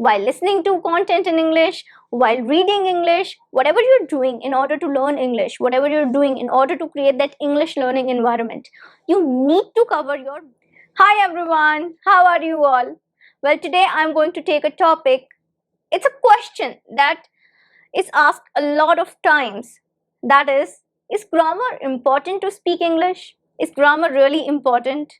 while listening to content in English, while reading English, whatever you're doing in order to learn English, whatever you're doing in order to create that English learning environment, you need to cover your... Hi everyone, how are you all? Well, today I'm going to take a topic. It's a question that is asked a lot of times. That is grammar important to speak English? Is grammar really important?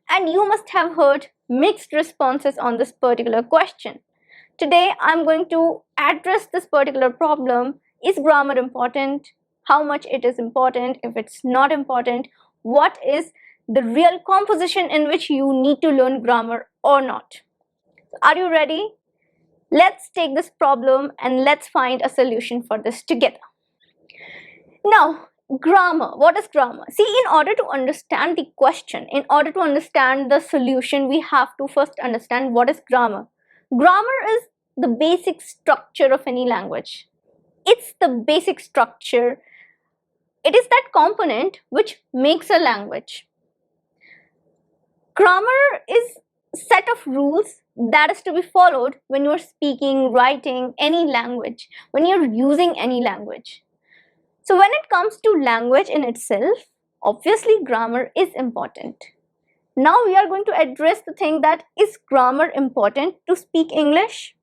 And you must have heard mixed responses on this particular question. Today I'm going to address this particular problem. Is grammar important? How much it is important? If it's not important, what is the real composition in which you need to learn grammar or not? Are you ready? Let's take this problem and let's find a solution for this together. Now, grammar. What is grammar? See, in order to understand the question, in order to understand the solution, we have to first understand what is grammar. Grammar is the basic structure of any language. It's the basic structure. It is that component which makes a language. Grammar is a set of rules that is to be followed when you're speaking, writing any language, when you're using any language. So when it comes to language in itself, obviously grammar is important. Now we are going to address the thing that is grammar important to speak English?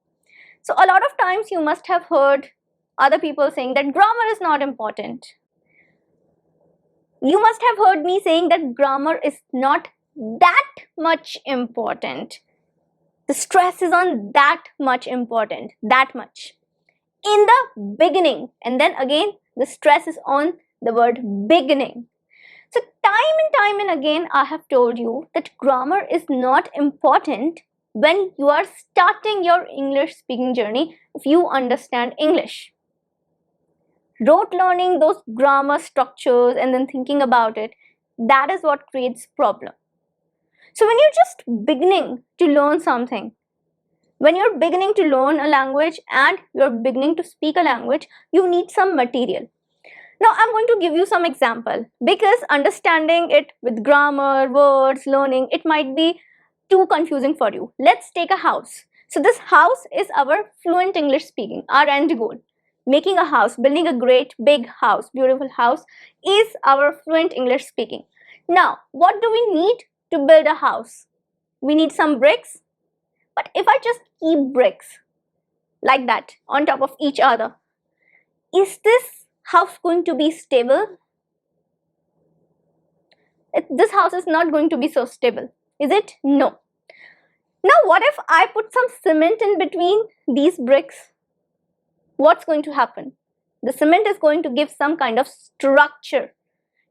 So a lot of times you must have heard other people saying that grammar is not important. You must have heard me saying that grammar is not that much important. The stress is on that much important, that much. In the beginning, and then again, the stress is on the word beginning. So time and again, I have told you that grammar is not important when you are starting your English speaking journey if you understand English. Rote learning those grammar structures and then thinking about it, that is what creates problem. So when you're just beginning to learn something, when you're beginning to learn a language and you're beginning to speak a language, you need some material. Now I'm going to give you some example because understanding it with grammar, words, learning, it might be too confusing for you. Let's take a house. So this house is our fluent English speaking, our end goal. Making a house, building a great big house, beautiful house is our fluent English speaking. Now, what do we need to build a house? We need some bricks. But if I just keep bricks like that on top of each other, is this house going to be stable? This house is not going to be so stable, is it? No. Now what if I put some cement in between these bricks? What's going to happen? The cement is going to give some kind of structure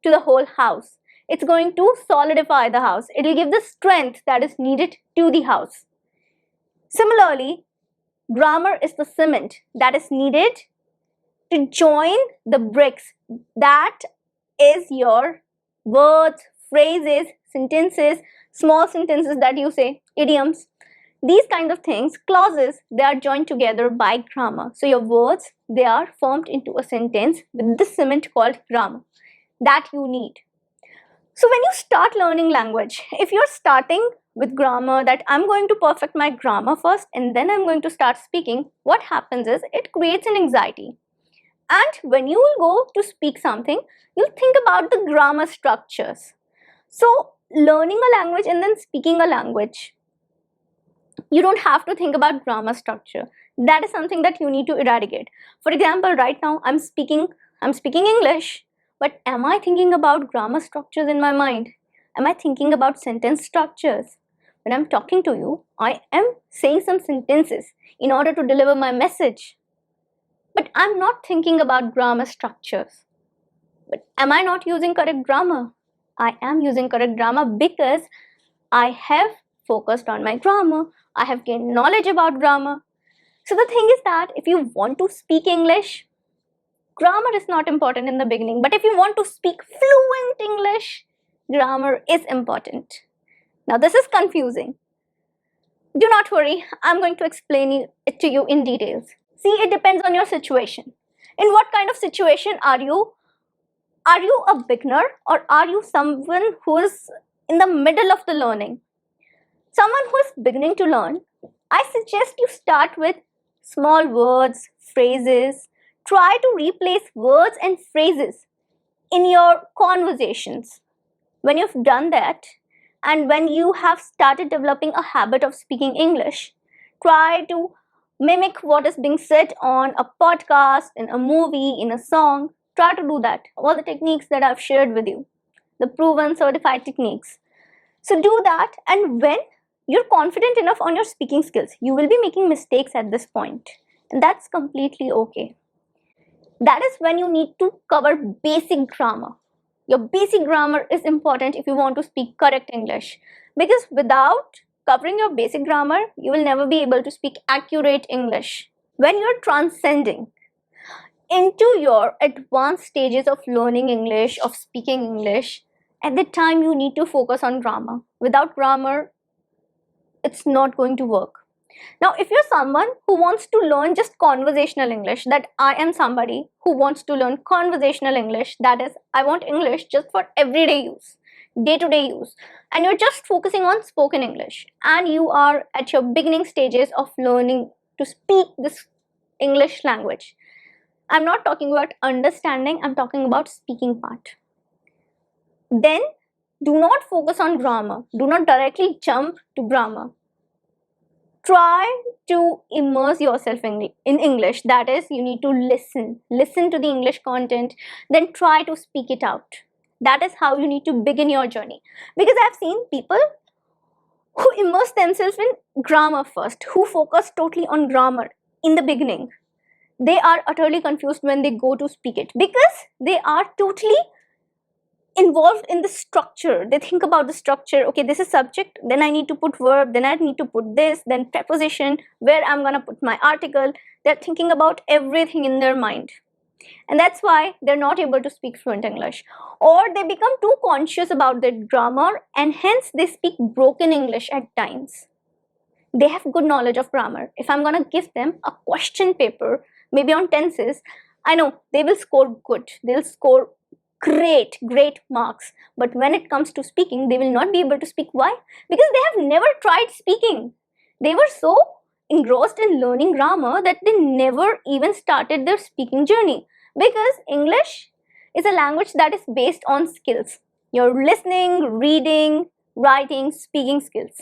to the whole house. It's going to solidify the house. It will give the strength that is needed to the house. Similarly, grammar is the cement that is needed to join the bricks. That is your words, phrases, sentences, small sentences that you say, idioms. These kind of things, clauses, they are joined together by grammar. So your words, they are formed into a sentence with this cement called grammar that you need. So when you start learning language, if you're starting with grammar, that I'm going to perfect my grammar first and then I'm going to start speaking, what happens is it creates an anxiety. And when you will go to speak something, you'll think about the grammar structures. So learning a language and then speaking a language, you don't have to think about grammar structure. That is something that you need to eradicate. For example, right now I'm speaking English, but am I thinking about grammar structures in my mind? Am I thinking about sentence structures? When I'm talking to you, I am saying some sentences in order to deliver my message. But I'm not thinking about grammar structures. But am I not using correct grammar? I am using correct grammar because I have focused on my grammar. I have gained knowledge about grammar. So the thing is that if you want to speak English, grammar is not important in the beginning. But if you want to speak fluent English, grammar is important. Now this is confusing. Do not worry, I'm going to explain it to you in details. See, it depends on your situation. In what kind of situation are you? Are you a beginner or are you someone who is in the middle of the learning? Someone who is beginning to learn, I suggest you start with small words, phrases. Try to replace words and phrases in your conversations. When you've done that, and when you have started developing a habit of speaking English, try to mimic what is being said on a podcast, in a movie, in a song. Try to do that. All the techniques that I've shared with you, the proven certified techniques. So do that, and when you're confident enough on your speaking skills, you will be making mistakes at this point, and that's completely okay. That is when you need to cover basic grammar. Your basic grammar is important if you want to speak correct English, because without covering your basic grammar, you will never be able to speak accurate English. When you're transcending into your advanced stages of learning English, of speaking English, at the time you need to focus on grammar. Without grammar, it's not going to work. Now, if you're someone who wants to learn just conversational English, that I am somebody who wants to learn conversational English, that is, I want English just for everyday use, day-to-day use, and you're just focusing on spoken English, and you are at your beginning stages of learning to speak this English language. I'm not talking about understanding, I'm talking about speaking part. Then do not focus on grammar. Do not directly jump to grammar. Try to immerse yourself in English. That is, you need to listen to the English content, then try to speak it out. That is how you need to begin your journey. Because I've seen people who immerse themselves in grammar first, who focus totally on grammar in the beginning. They are utterly confused when they go to speak it, because they are totally involved in the structure. They think about the structure. Okay, this is subject, then I need to put verb, then I need to put this, then preposition, where I'm gonna put my article. They're thinking about everything in their mind, and that's why they're not able to speak fluent English, or they become too conscious about their grammar, and hence they speak broken English at times. They have good knowledge of grammar. If I'm gonna give them a question paper, maybe on tenses, I know they will score good, they'll score great marks, but when it comes to speaking, they will not be able to speak. Why? Because they have never tried speaking. They were so engrossed in learning grammar that they never even started their speaking journey, because English is a language that is based on skills. Your listening, reading, writing, speaking skills.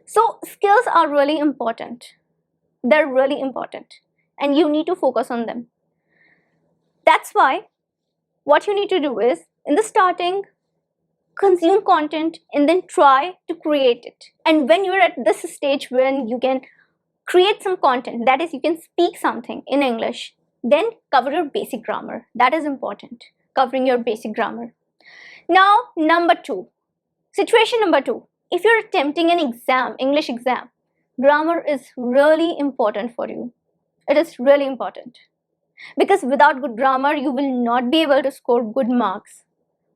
So skills are really important. They're really important, and you need to focus on them. That's why what you need to do is, in the starting, consume content and then try to create it. And when you're at this stage when you can create some content, that is, you can speak something in English, then cover your basic grammar. That is important, covering your basic grammar. Now, situation number two. If you're attempting an exam, English exam, grammar is really important for you. It is really important. Because without good grammar, you will not be able to score good marks.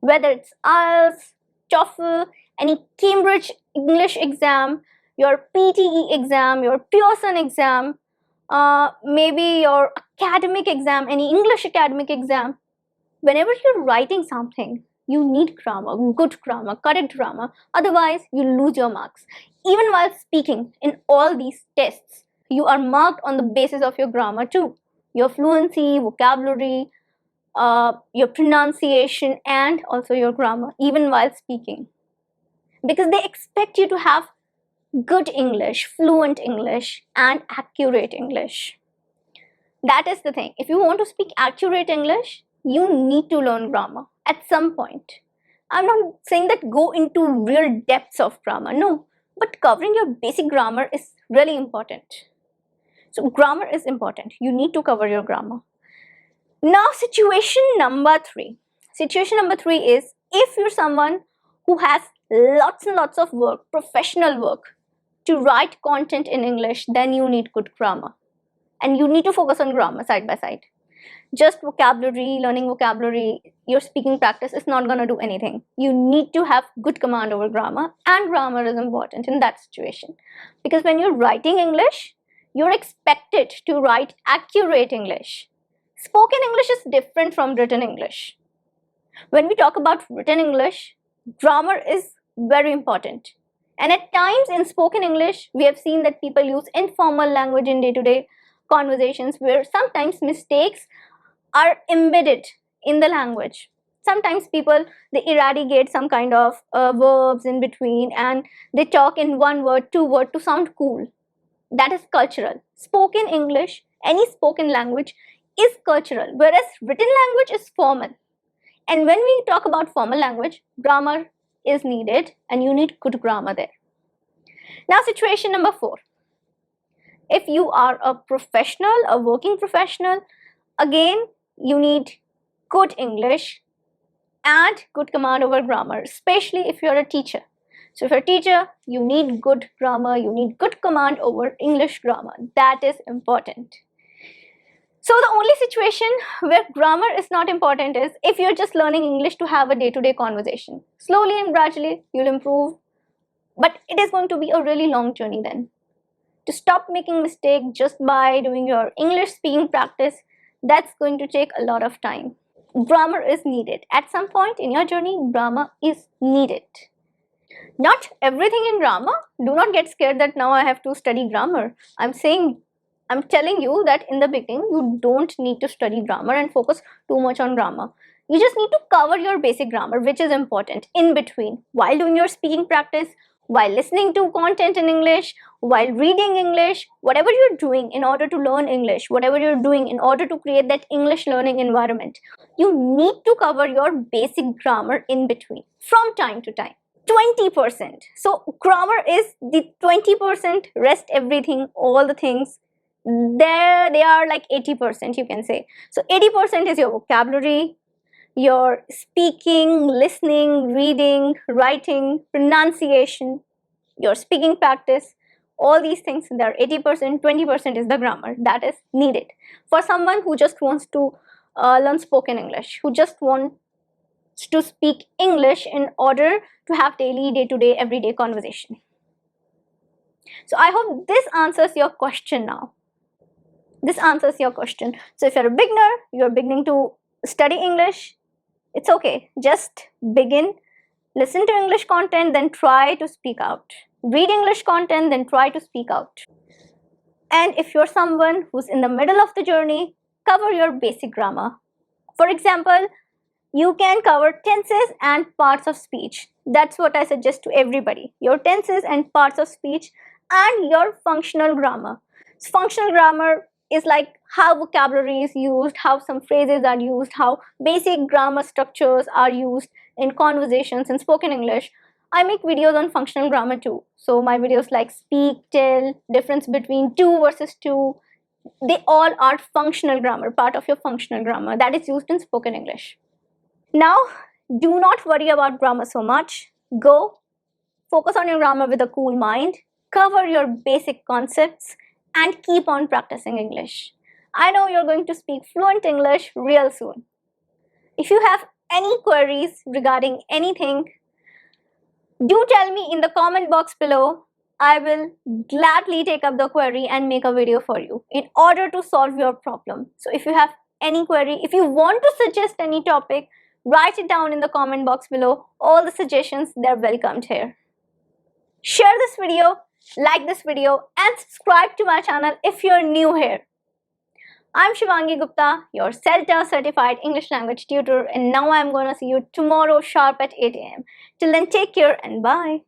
Whether it's IELTS, TOEFL, any Cambridge English exam, your PTE exam, your Pearson exam, maybe your academic exam, any English academic exam, whenever you're writing something, you need grammar, good grammar, correct grammar. Otherwise, you lose your marks. Even while speaking in all these tests, you are marked on the basis of your grammar too. Your fluency, vocabulary, your pronunciation, and also your grammar, even while speaking. Because they expect you to have good English, fluent English, and accurate English. That is the thing. If you want to speak accurate English, you need to learn grammar at some point. I'm not saying that go into real depths of grammar, no. But covering your basic grammar is really important. So grammar is important. You need to cover your grammar. Now, situation number three. Situation number three is, if you're someone who has lots and lots of work, professional work, to write content in English, then you need good grammar. And you need to focus on grammar side by side. Just vocabulary, learning vocabulary, your speaking practice is not going to do anything. You need to have good command over grammar, and grammar is important in that situation. Because when you're writing English, you're expected to write accurate English. Spoken English is different from written English. When we talk about written English, grammar is very important. And at times in spoken English, we have seen that people use informal language in day-to-day conversations where sometimes mistakes are embedded in the language. Sometimes people, they eradicate some kind of verbs in between and they talk in one word, two word to sound cool. That is cultural. Spoken English, any spoken language is cultural, whereas written language is formal. And when we talk about formal language, grammar is needed and you need good grammar there. Now, situation number 4. If you are a professional, a working professional, again, you need good English and good command over grammar, especially if you're a teacher. So if you're a teacher, you need good grammar, you need good command over English grammar. That is important. So the only situation where grammar is not important is if you're just learning English to have a day-to-day conversation. Slowly and gradually, you'll improve, but it is going to be a really long journey then. To stop making mistakes just by doing your English speaking practice, that's going to take a lot of time. Grammar is needed. At some point in your journey, grammar is needed. Not everything in grammar. Do not get scared that now I have to study grammar. I'm telling you that in the beginning, you don't need to study grammar and focus too much on grammar. You just need to cover your basic grammar, which is important in between, while doing your speaking practice, while listening to content in English, while reading English, whatever you're doing in order to learn English, whatever you're doing in order to create that English learning environment, you need to cover your basic grammar in between from time to time. 20%. So grammar is the 20%, rest everything, all the things, there they are like 80%, you can say. So 80% is your vocabulary, your speaking, listening, reading, writing, pronunciation, your speaking practice, all these things. There are 80%, 20% is the grammar that is needed for someone who just wants to learn spoken English, who just wants to speak English in order to have daily, day-to-day, everyday conversation. So I hope this answers your question now. This answers your question. So if you're a beginner, you're beginning to study English, it's okay. Just begin, listen to English content, then try to speak out. Read English content, then try to speak out. And if you're someone who's in the middle of the journey, cover your basic grammar. For example, you can cover tenses and parts of speech. That's what I suggest to everybody. Your tenses and parts of speech and your functional grammar. So functional grammar is like how vocabulary is used, how some phrases are used, how basic grammar structures are used in conversations in spoken English. I make videos on functional grammar too. So my videos like speak, tell, difference between to versus to, they all are functional grammar, part of your functional grammar that is used in spoken English. Now, do not worry about grammar so much. Go, focus on your grammar with a cool mind, cover your basic concepts, and keep on practicing English. I know you're going to speak fluent English real soon. If you have any queries regarding anything, do tell me in the comment box below. I will gladly take up the query and make a video for you in order to solve your problem. So if you have any query, if you want to suggest any topic, write it down in the comment box below. All the suggestions, they're welcomed here. Share this video, like this video, and subscribe to my channel if you're new here. I'm Shivangi Gupta, your CELTA certified English language tutor, and now I'm gonna see you tomorrow sharp at 8 AM. Till then, take care and bye.